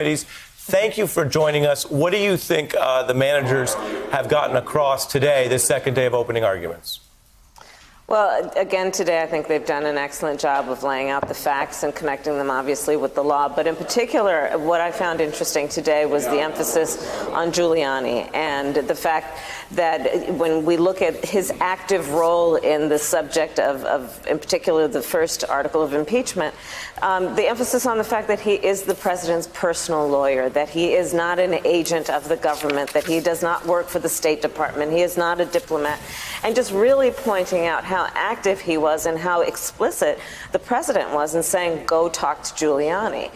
Thank you for joining us. What do you think the managers have gotten across today, this second day of opening arguments? Well, again, today I think they've done an excellent job of laying out the facts and connecting them, obviously, with the law. But in particular, what I found interesting today was the emphasis on Giuliani and the fact that when we look at his active role in the subject of in particular, the first article of impeachment, the emphasis on the fact that he is the president's personal lawyer, that he is not an agent of the government, that he does not work for the State Department, he is not a diplomat, and just really pointing out how active he was and how explicit the president was in saying, go talk to Giuliani,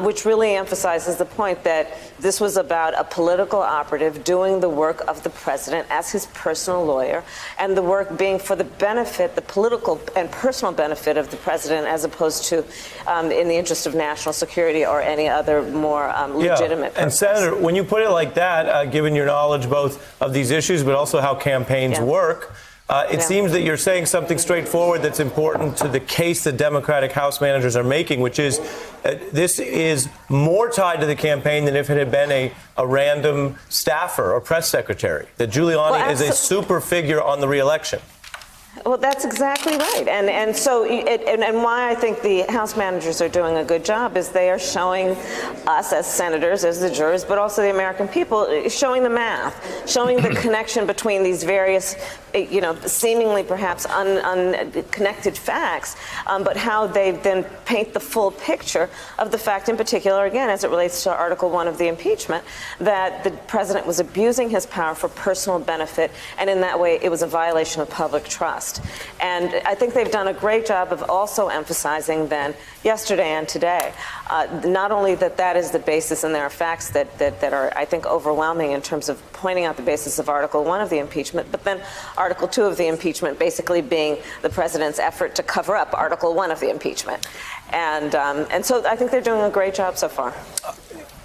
which really emphasizes the point that this was about a political operative doing the work of the president as his personal lawyer, and the work being for the benefit, the political and personal benefit of the president, as opposed to in the interest of national security or any other more legitimate purpose. And Senator, when you put it like that, given your knowledge both of these issues but also how campaigns work, it seems that you're saying something straightforward that's important to the case the Democratic House managers are making, which is this is more tied to the campaign than if it had been a random staffer or press secretary, that Giuliani is a super figure on the re-election. Well, that's exactly right. And so and why I think the House managers are doing a good job is they are showing us as senators, as the jurors, but also the American people, showing the math, showing the connection between these various, seemingly perhaps unconnected facts, but how they then paint the full picture of the fact in particular, again, as it relates to Article 1 of the impeachment, that the president was abusing his power for personal benefit, and in that way it was a violation of public trust. And I think they've done a great job of also emphasizing then, yesterday and today, not only that that is the basis, and there are facts that are, I think, overwhelming in terms of pointing out the basis of Article 1 of the impeachment, but then Article 2 of the impeachment basically being the president's effort to cover up Article 1 of the impeachment. And so I think they're doing a great job so far.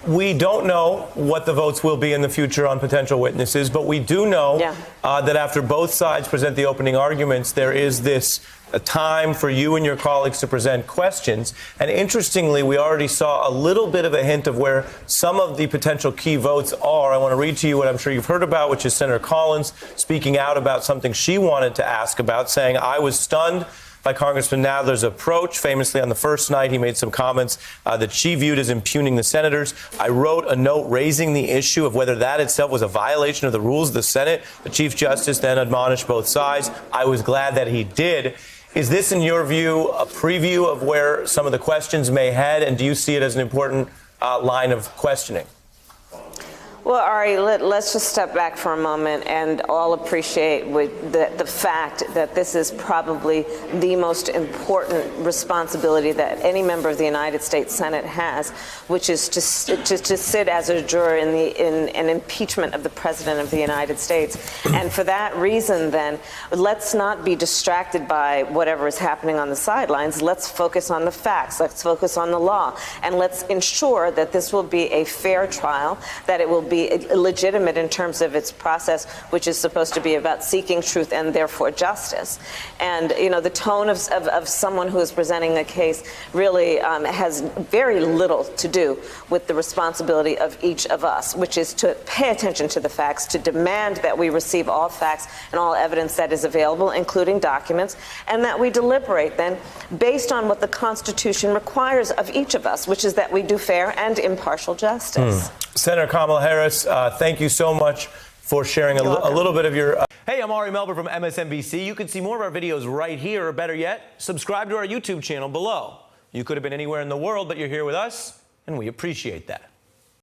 We don't know what the votes will be in the future on potential witnesses, but we do know that after both sides present the opening arguments, there is this time for you and your colleagues to present questions. And interestingly, we already saw a little bit of a hint of where some of the potential key votes are. I want to read to you what I'm sure you've heard about, which is Senator Collins speaking out about something she wanted to ask about, saying, I was stunned by Congressman Nadler's approach. Famously, on the first night, he made some comments that she viewed as impugning the senators. I wrote a note raising the issue of whether that itself was a violation of the rules of the Senate. The Chief Justice then admonished both sides. I was glad that he did. Is this, in your view, a preview of where some of the questions may head, and do you see it as an important line of questioning? Well, Ari, let's just step back for a moment and all appreciate the fact that this is probably the most important responsibility that any member of the United States Senate has, which is to sit as a juror in an impeachment of the President of the United States. And for that reason, then, let's not be distracted by whatever is happening on the sidelines. Let's focus on the facts. Let's focus on the law. And let's ensure that this will be a fair trial, that it will be legitimate in terms of its process, which is supposed to be about seeking truth and therefore justice. And, the tone of someone who is presenting a case really has very little to do with the responsibility of each of us, which is to pay attention to the facts, to demand that we receive all facts and all evidence that is available, including documents, and that we deliberate then based on what the Constitution requires of each of us, which is that we do fair and impartial justice. Senator Kamala Harris, thank you so much for sharing a little bit of your... Hey, I'm Ari Melber from MSNBC. You can see more of our videos right here, or better yet, subscribe to our YouTube channel below. You could have been anywhere in the world, but you're here with us, and we appreciate that.